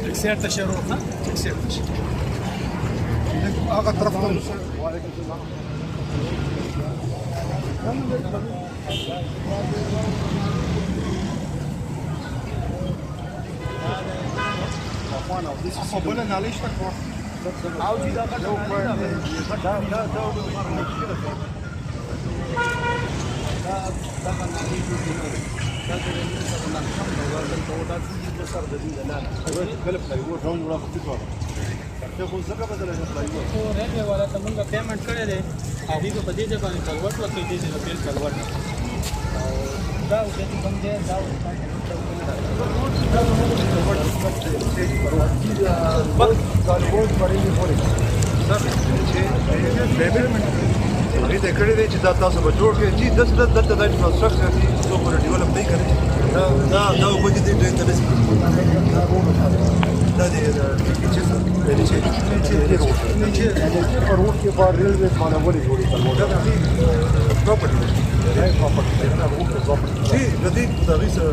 اكسير تشروق ها اكسير تشروق هغه طرف ته خو بله نالۍ شته که او چې دا غټ ریلوے والا ته مونږ پیمنټ کړی دی هغوی به په دې ځای باندې کلوټ ورکوي دې ځای به پیل کلوټ او دا اوسېدي کوم دی دا هغې ته یې کړی دی چې دا تاسو به جوړ کړئ چې دلته دا انفراسټرکچر دي څوک به ډیولپ نه کوي دا اوبه دي دې ډرین ته رسي دا دی نیچه پر روډ کې بار ریلوے باندې ولې جوړې کړل دا د پراپرټي دی پراپرټي دی دا روډ کې پراپرټي دی د دې د هغې سره